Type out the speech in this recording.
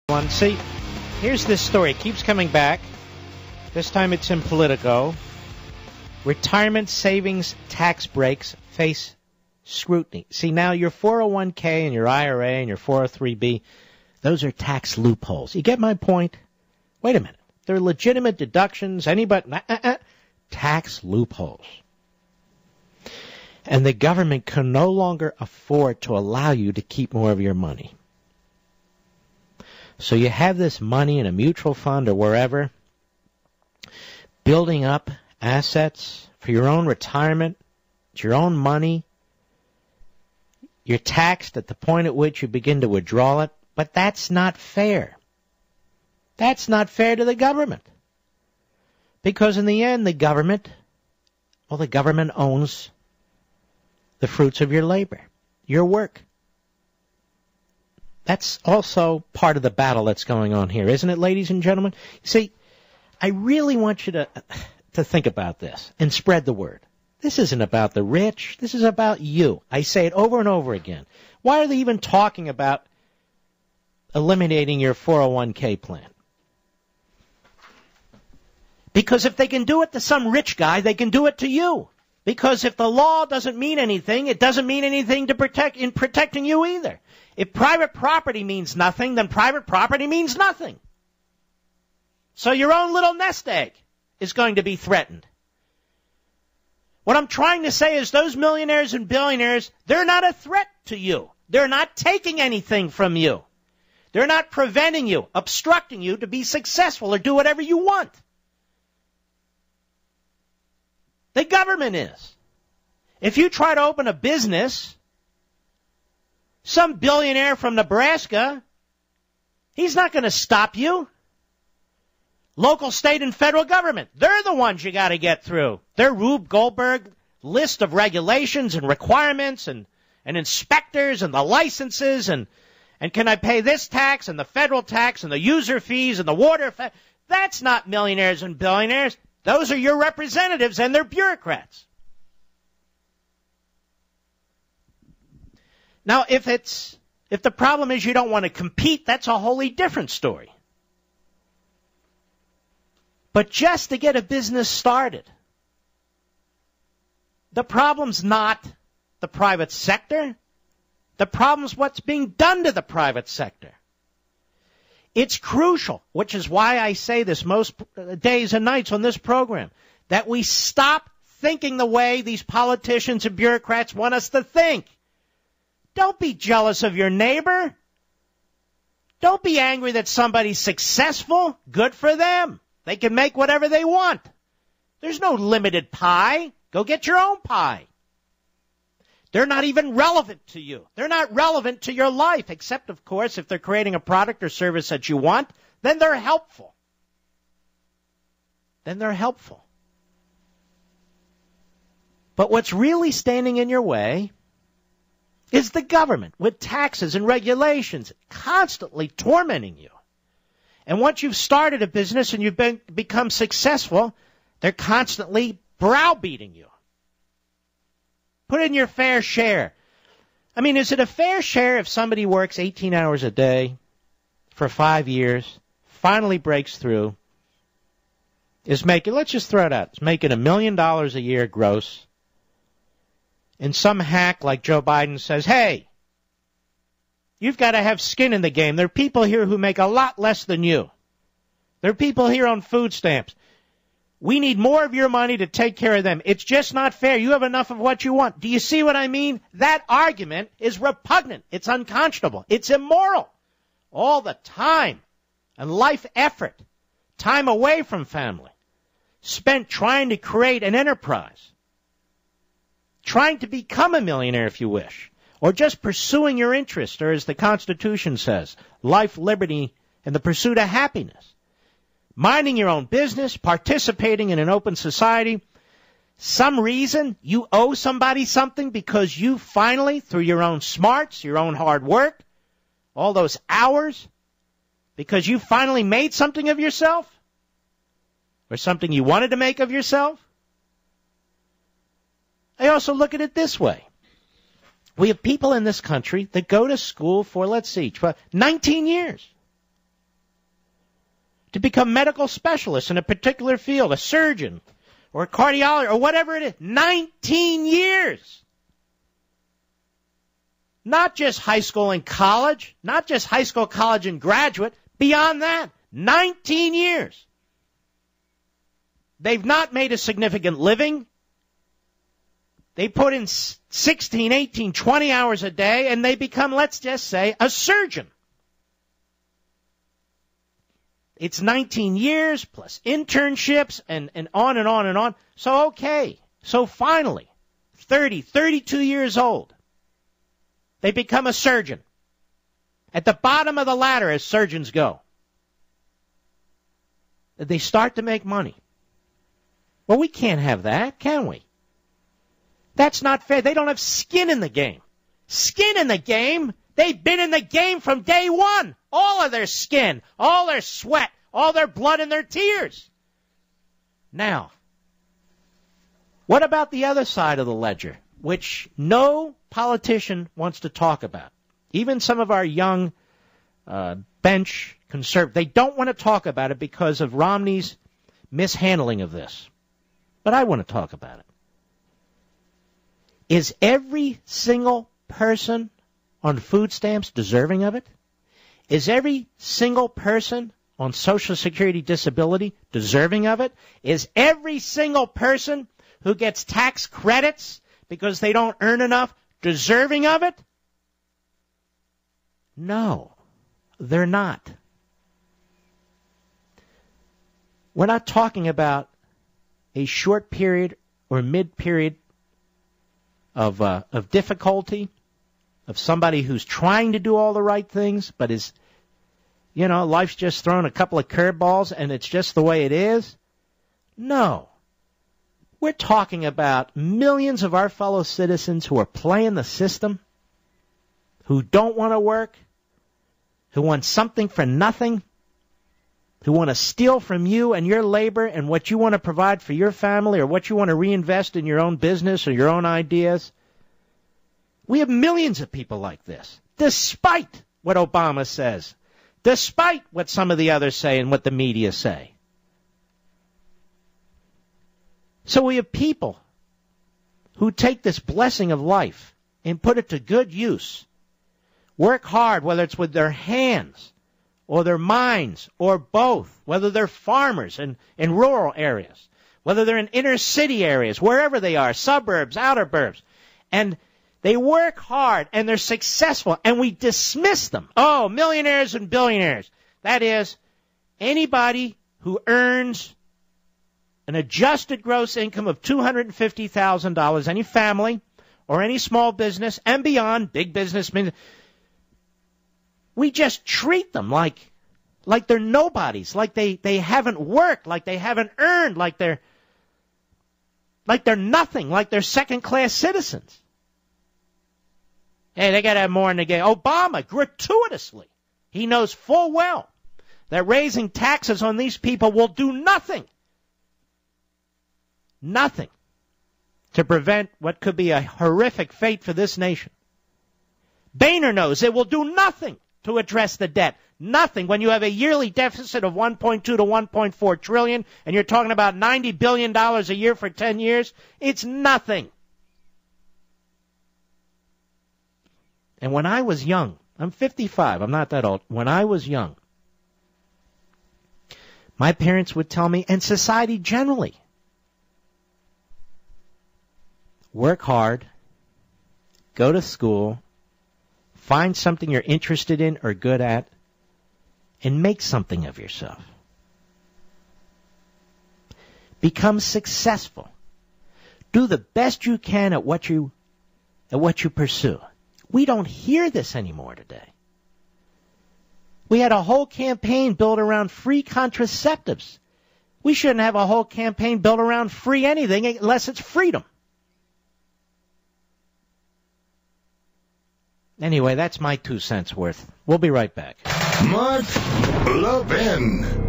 See, here's this story. It keeps coming back. This time it's in Politico. Retirement savings tax breaks face scrutiny. See, now your 401k and your IRA and your 403b, those are tax loopholes. You get my point? Wait a minute. They're legitimate deductions. Tax loopholes. And the government can no longer afford to allow you to keep more of your money. So you have this money in a mutual fund or wherever, building up assets for your own retirement. It's your own money. You're taxed at the point at which you begin to withdraw it, but that's not fair. That's not fair to the government. Because in the end, the government owns the fruits of your labor, your work. That's also part of the battle that's going on here, isn't it, ladies and gentlemen? See, I really want you to think about this and spread the word. This isn't about the rich. This is about you. I say it over and over again. Why are they even talking about eliminating your 401k plan? Because if they can do it to some rich guy, they can do it to you. Because if the law doesn't mean anything, it doesn't mean anything in protecting you either. If private property means nothing, then private property means nothing. So your own little nest egg is going to be threatened. What I'm trying to say is those millionaires and billionaires, they're not a threat to you. They're not taking anything from you. They're not preventing you, obstructing you to be successful or do whatever you want. The government is. If you try to open a business, some billionaire from Nebraska, he's not going to stop you. Local, state, and federal government, they're the ones you got to get through. Their Rube Goldberg list of regulations and requirements and inspectors and the licenses and can I pay this tax and the federal tax and the user fees and the water fee. That's not millionaires and billionaires. Those are your representatives and they're bureaucrats. Now, if the problem is you don't want to compete, that's a wholly different story. But just to get a business started, the problem's not the private sector. The problem's what's being done to the private sector. It's crucial, which is why I say this most days and nights on this program, that we stop thinking the way these politicians and bureaucrats want us to think. Don't be jealous of your neighbor. Don't be angry that somebody's successful. Good for them. They can make whatever they want. There's no limited pie. Go get your own pie. They're not even relevant to you. They're not relevant to your life, except, of course, if they're creating a product or service that you want, then they're helpful. But what's really standing in your way is the government with taxes and regulations constantly tormenting you. And once you've started a business and you've become successful, they're constantly browbeating you. Put in your fair share. I mean, is it a fair share if somebody works 18 hours a day for 5 years, finally breaks through, is making, let's just throw it out, is making $1 million a year gross, and some hack like Joe Biden says, hey, you've got to have skin in the game. There are people here who make a lot less than you. There are people here on food stamps. We need more of your money to take care of them. It's just not fair. You have enough of what you want. Do you see what I mean? That argument is repugnant. It's unconscionable. It's immoral. All the time and life effort, time away from family, spent trying to create an enterprise, trying to become a millionaire if you wish, or just pursuing your interest, or as the Constitution says, life, liberty, and the pursuit of happiness. Minding your own business, participating in an open society. Some reason you owe somebody something because you finally, through your own smarts, your own hard work, all those hours, because you finally made something of yourself, or something you wanted to make of yourself. I also look at it this way. We have people in this country that go to school for, 19 years. to become medical specialists in a particular field, a surgeon or a cardiologist or whatever it is. 19 years. Not just high school and college, not just high school, college, and graduate. Beyond that, 19 years. They've not made a significant living. They put in 16, 18, 20 hours a day, and they become, let's just say, a surgeon. It's 19 years plus internships and on and on and on. So, okay. So finally, 30, 32 years old, they become a surgeon. At the bottom of the ladder as surgeons go. They start to make money. Well, we can't have that, can we? That's not fair. They don't have skin in the game. Skin in the game? They've been in the game from day one. All of their skin, all their sweat, all their blood and their tears. Now, what about the other side of the ledger, which no politician wants to talk about? Even some of our young bench conservatives, they don't want to talk about it because of Romney's mishandling of this. But I want to talk about it. Is every single person on food stamps deserving of it? Is every single person on Social Security disability deserving of it? Is every single person who gets tax credits because they don't earn enough deserving of it? No, they're not. We're not talking about a short period or mid-period of difficulty, of somebody who's trying to do all the right things, but is, life's just thrown a couple of curveballs and it's just the way it is. No. We're talking about millions of our fellow citizens who are playing the system, who don't want to work, who want something for nothing, who want to steal from you and your labor and what you want to provide for your family or what you want to reinvest in your own business or your own ideas. We have millions of people like this, despite what Obama says, despite what some of the others say and what the media say. So we have people who take this blessing of life and put it to good use, work hard, whether it's with their hands or their minds, or both, whether they're farmers in rural areas, whether they're in inner city areas, wherever they are, suburbs, outer burbs, and they work hard, and they're successful, and we dismiss them. Oh, millionaires and billionaires. That is, anybody who earns an adjusted gross income of $250,000, any family or any small business, and beyond, big businessmen, we just treat them like they're nobodies, like they haven't worked, like they haven't earned, like they're nothing, like they're second-class citizens. Hey, they got to have more in the game. Obama, gratuitously, he knows full well that raising taxes on these people will do nothing to prevent what could be a horrific fate for this nation. Boehner knows it will do nothing to address the debt. Nothing. When you have a yearly deficit of 1.2 to 1.4 trillion and you're talking about $90 billion a year for 10 years, it's nothing. And when I was young, I'm 55, I'm not that old. When I was young, my parents would tell me, and society generally, work hard, go to school, find something you're interested in or good at, and make something of yourself. Become successful. Do the best you can at what you pursue. We don't hear this anymore today. We had a whole campaign built around free contraceptives. We shouldn't have a whole campaign built around free anything unless it's freedom. Anyway, that's my 2 cents worth. We'll be right back. Mark Levin.